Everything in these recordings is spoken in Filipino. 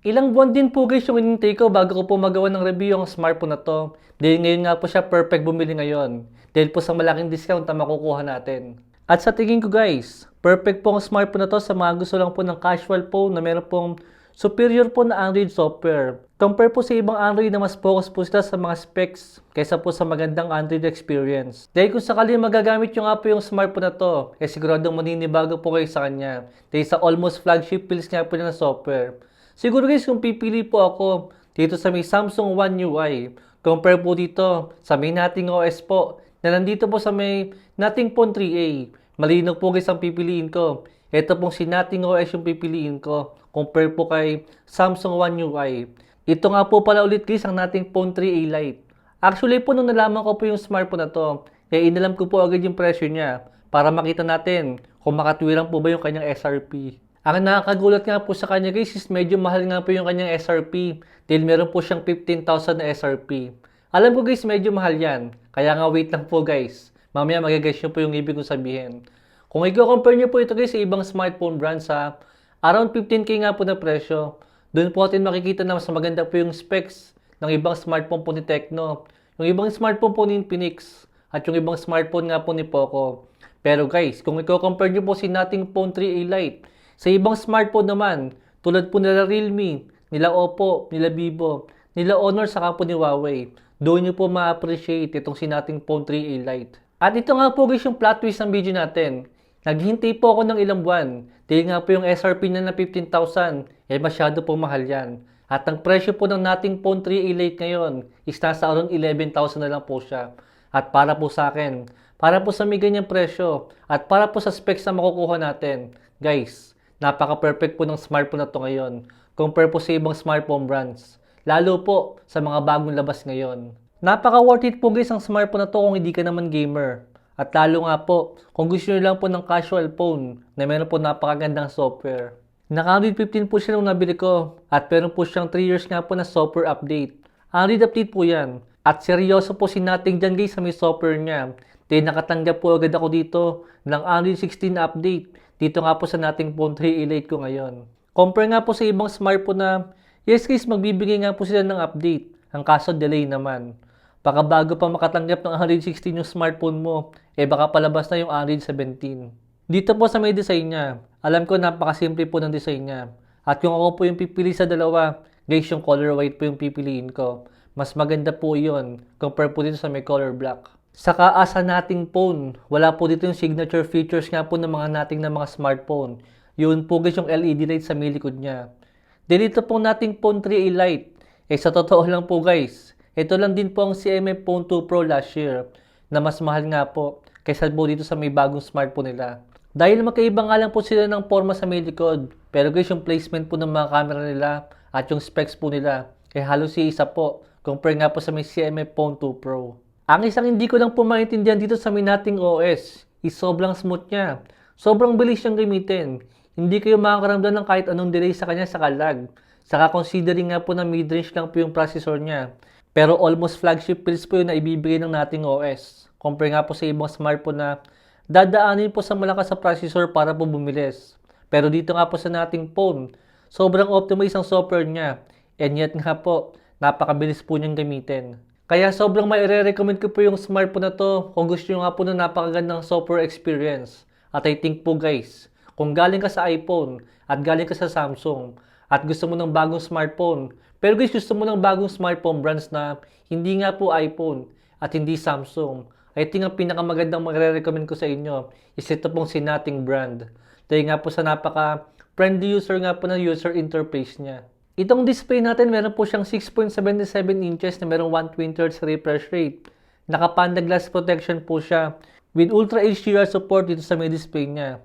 Ilang buwan din po guys yung inintay ko bago ko po magawa ng review ang smartphone na to. Dahil ngayon nga po siya perfect bumili ngayon. Dahil po sa malaking discount na makukuha natin. At sa tingin ko guys, perfect po ang smartphone na to sa mga gusto lang po ng casual phone na meron pong superior po na Android software. Compare po sa ibang Android na mas focus po sila sa mga specs kaysa po sa magandang Android experience. Dahil kung sakali magagamit nyo nga po yung smartphone na to, siguradong maninibago po kayo sa kanya. Dahil sa almost flagship pills nga po na software. Siguro guys, kung pipili po ako dito sa may Samsung One UI, compare po dito sa may Nothing OS po, na nandito po sa may Nothing Phone 3A. Malinaw po guys ang pipiliin ko. Ito pong si Nothing OS yung pipiliin ko, compare po kay Samsung One UI. Ito nga po pala ulit guys ang Nothing Phone 3A Lite. Actually po nung nalaman ko po yung smartphone na to, inalam ko po agad yung presyo niya para makita natin kung makatwirang po ba yung kanyang SRP. Ang nakakagulat nga po sa kanya guys is medyo mahal nga po yung kanyang SRP dahil meron po siyang 15,000 na SRP. Alam ko guys medyo mahal yan, kaya nga wait lang po guys. Mamaya magagess nyo po yung ibig kong sabihin. Kung i-compare nyo po ito guys sa ibang smartphone brands sa around 15k nga po na presyo, doon po natin makikita na mas maganda po yung specs ng ibang smartphone po ni Tecno, yung ibang smartphone po ni Infinix, at yung ibang smartphone nga po ni Poco. Pero guys, kung i-compare nyo po si Nothing Phone 3A Lite, sa ibang smartphone naman, tulad po nila Realme, nila Oppo, nila Vivo, nila Honor, saka po ni Huawei, doon nyo po ma-appreciate itong si Nothing Phone 3A Lite. At ito nga po guys yung plot twist ng video natin. Naghintay po ako ng ilang buwan, dahil nga po yung SRP na 15,000, masyado po mahal yan. At ang presyo po ng Nothing Phone 3A Lite ngayon is nasa around 11,000 na lang po siya. At para po sa akin, para po sa may ganyang presyo, at para po sa specs na makukuha natin, guys, napaka-perfect po ng smartphone na to ngayon. Compare po sa ibang smartphone brands. Lalo po sa mga bagong labas ngayon. Napaka-worth it po guys ang smartphone na to kung hindi ka naman gamer. At lalo nga po, kung gusto nyo lang po ng casual phone na meron po napakagandang software. Naka-Android 15 po siya nung nabili ko. At meron po siyang 3 years nga po na software update. Android update po yan. At seryoso po si Nothing dyan guys sa may software niya. Dahil nakatanggap po agad ako dito ng Android 16 update. Dito nga po sa Nothing Phone 3 Lite ko ngayon. Compare nga po sa ibang smartphone na, yes guys, magbibigay nga po sila ng update. Ang kaso delay naman. Baka bago pa makatanggap ng Android 16 yung smartphone mo, baka palabas na yung Android 17. Dito po sa may design niya, alam ko napakasimple po ng design niya. At kung ako po yung pipili sa dalawa, guys, yung color white po yung pipiliin ko. Mas maganda po yun, compare po dito sa may color black. Saka asa nating phone, wala po dito yung signature features nga po ng mga nating na mga smartphone. Yun po guys yung LED light sa may likod niya. Dito po nating phone 3A Lite. Sa totoo lang po guys, ito lang din po ang CMF Phone 2 Pro last year na mas mahal nga po kaysa po dito sa may bagong smartphone nila. Dahil magkaiba nga lang po sila ng forma sa may likod. Pero guys yung placement po ng mga camera nila at yung specs po nila halos isa po compare nga po sa may CMF Phone 2 Pro. Ang isang hindi ko lang po maintindihan dito sa Nothing OS is sobrang smooth niya. Sobrang bilis siyang gamitin. Hindi kayo makakaramdam ng kahit anong delay sa kanya sa lag. Saka considering nga po na mid-range lang po yung processor niya. Pero almost flagship pills po yung naibibigay ng Nothing OS. Compare nga po sa ibang smartphone na dadaanin po sa malakas sa processor para po bumilis. Pero dito nga po sa Nothing Phone, sobrang optimized ang software niya. And yet nga po, napakabilis po niyang gamitin. Kaya sobrang mai-recommend ko po yung smartphone na to kung gusto nyo nga po ng napakagandang software experience. At I think po guys, kung galing ka sa iPhone at galing ka sa Samsung at gusto mo ng bagong smartphone, pero guys gusto mo ng bagong smartphone brands na hindi nga po iPhone at hindi Samsung, I think ang pinakamagandang magre-recommend ko sa inyo is ito pong si Nothing brand. Dahil nga po sa napaka-friendly user nga po na user interface niya. Itong display natin, meron po siyang 6.77 inches na merong 120Hz refresh rate. Naka-Panda Glass protection po siya with Ultra HDR support dito sa may display niya.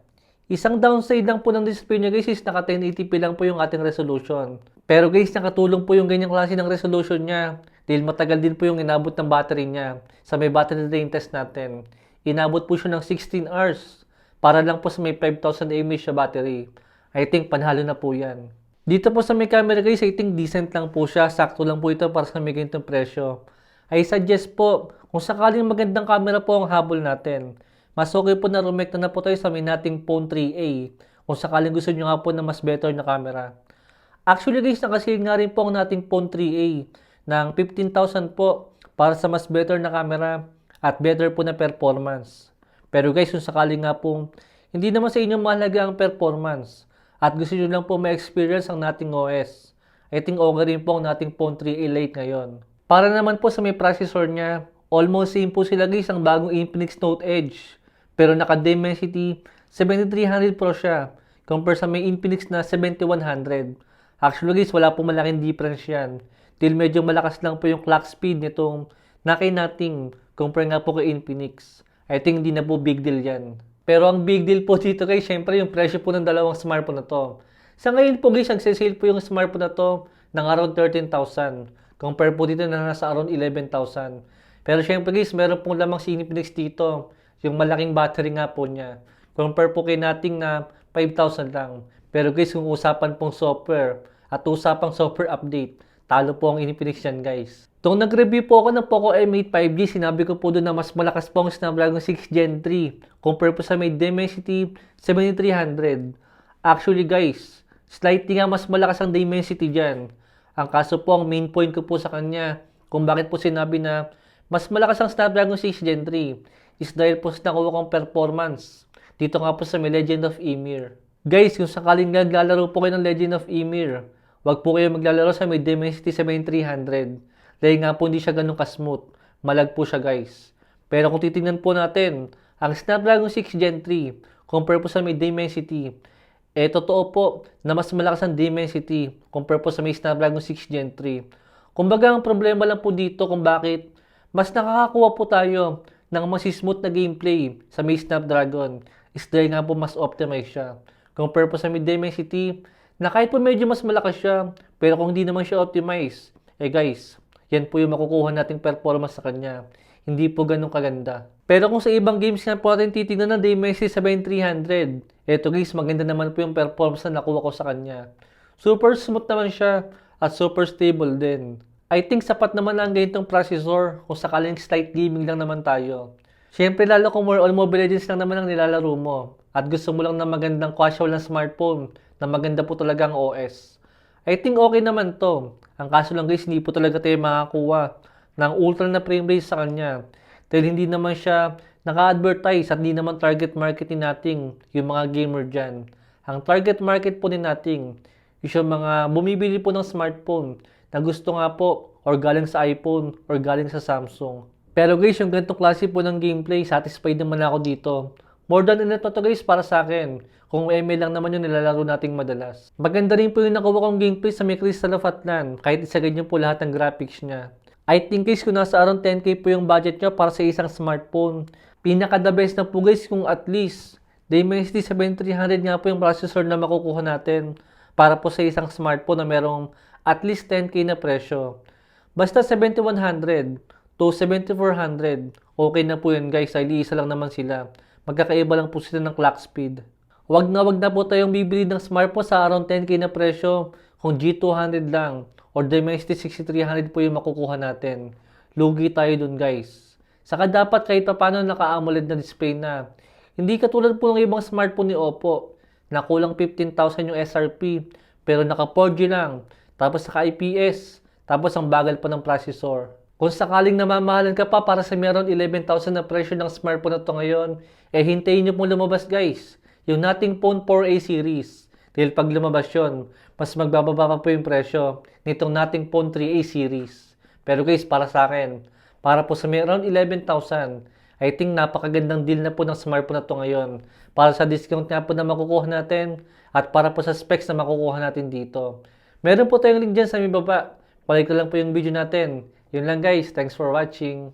Isang downside lang po ng display niya guys is naka 1080p lang po yung ating resolution. Pero guys, nakatulong po yung ganyang klase ng resolution niya dahil matagal din po yung inabot ng battery niya sa may battery drain test natin. Inabot po siya ng 16 hours para lang po sa may 5,000 mAh siya battery. I think panhalo na po yan. Dito po sa may camera guys, I think decent lang po siya. Sakto lang po ito para sa may ganitong presyo. I suggest po, kung sakaling magandang camera po ang habol natin, mas okay po na rumekta na po tayo sa may Nothing Phone 3A. Kung sakaling gusto nyo nga po na mas better na camera. Actually guys, nakasale nga rin po ang nating phone 3A ng 15,000 po para sa mas better na camera at better po na performance. Pero guys, kung sakali nga po, hindi naman sa inyo mahalaga ang performance at gusto nyo lang po ma-experience ang nating OS, I think okay rin po ang nating phone 3A Lite ngayon. Para naman po sa may processor niya, almost same po sila guys ang bagong Infinix Note Edge. Pero naka-Dimensity 7300 Pro siya compare sa may Infinix na 7100. Actually guys, wala po malaking difference yan. Till medyo malakas lang po yung clock speed nitong nating compare nga po kay Infinix. I think hindi na po big deal yan. Pero ang big deal po dito guys, syempre yung presyo po ng dalawang smartphone na to. Sa ngayon po guys, nagsisale po yung smartphone na to ng around 13,000. Compare po dito na nasa around 11,000. Pero syempre guys, meron pong lamang si Infinix dito. Yung malaking battery nga po niya. Compare po kay nating na 5,000 lang. Pero guys, kung usapan pong software at usapang software update, talo po ang Infinix yan guys. Nung nag-review po ako ng Poco M8 5G, sinabi ko po doon na mas malakas po ang Snapdragon 6 Gen 3 compare po sa may Dimensity 7300. Actually guys, slightly nga mas malakas ang Dimensity dyan. Ang kaso po, ang main point ko po sa kanya, kung bakit po sinabi na mas malakas ang Snapdragon 6 Gen 3 is dahil po sa nakuha kong performance. Dito nga po sa may Legend of Ymir. Guys, kung sakaling naglalaro po kayo ng Legend of Ymir, wag po kayo maglalaro sa may Dimensity 7300. Dahil nga po hindi siya ganun ka-smooth. Malag po siya guys. Pero kung titingnan po natin, ang Snapdragon 6 Gen 3, compare po sa may Dimensity, totoo po na mas malakas ang Dimensity compare po sa may Snapdragon 6 Gen 3. Kumbaga ang problema lang po dito kung bakit mas nakakakuha po tayo ng mas smooth na gameplay sa may Snapdragon is dahil nga po mas optimized siya. Compare po sa may Dimensity na kahit po medyo mas malakas siya, pero kung hindi naman siya optimized, guys, yan po yung makukuha nating performance sa kanya. Hindi po ganun kaganda. Pero kung sa ibang games nga po natin titignan ng Dimensity 7300, eto guys, maganda naman po yung performance na nakuha ko sa kanya. Super smooth naman siya at super stable din. I think sapat naman ang ganitong processor kung sakaling slight gaming lang naman tayo. Siyempre lalo kung more on Mobile Legends lang naman ang nilalaro mo at gusto mo lang ng magandang casual na smartphone na maganda po talaga ang OS. I think okay naman to. Ang kaso lang guys, hindi po talaga tayo makakuha ng ultra na frame rate sa kanya. Dahil hindi naman siya naka-advertise at hindi naman target marketing natin yung mga gamer dyan. Ang target market po din natin is yung mga bumibili po ng smartphone na gusto nga po or galing sa iPhone or galing sa Samsung. Pero guys, yung ganitong klase po ng gameplay, satisfied naman ako dito. More than enough to guys para sa akin. Kung ML lang naman yung nilalaro nating madalas. Maganda rin po yung nakuha kong gameplay sa may Crystal of Atlan. Kahit isa ganyan po lahat ng graphics niya. I think guys kung nasa around 10k po yung budget nyo para sa isang smartphone. Pinaka the best na po guys kung at least Dimensity 7300 nga po yung processor na makukuha natin para po sa isang smartphone na merong at least 10k na presyo. Basta 7100 to 7400, okay na po yun guys, dahil isa lang naman sila. Magkakaiba lang po sila ng clock speed. Wag na po tayong bibili ng smartphone sa around 10k na presyo kung G200 lang or Dimensity 6300 po yung makukuha natin. Lugi tayo dun guys. Saka dapat kahit pa paano naka-AMOLED na display na. Hindi katulad po ng ibang smartphone ni Oppo na kulang 15,000 yung SRP pero naka 4G lang. Tapos naka IPS. Tapos ang bagal pa ng processor. Kung sakaling namamahalan ka pa para sa meron 11,000 na presyo ng smartphone na to ngayon, hintayin nyo pong lumabas guys. Yung nating phone 4A series. Dahil pag lumabas yun, mas magbababa pa po yung presyo nitong nating phone 3A series. Pero guys, para sa akin, para po sa may around 11,000, I think napakagandang deal na po ng smartphone na to ngayon. Para sa discount nga po na makukuha natin at para po sa specs na makukuha natin dito. Meron po tayong link dyan sa may baba. Palik ko lang po yung video natin. Yun lang guys, thanks for watching.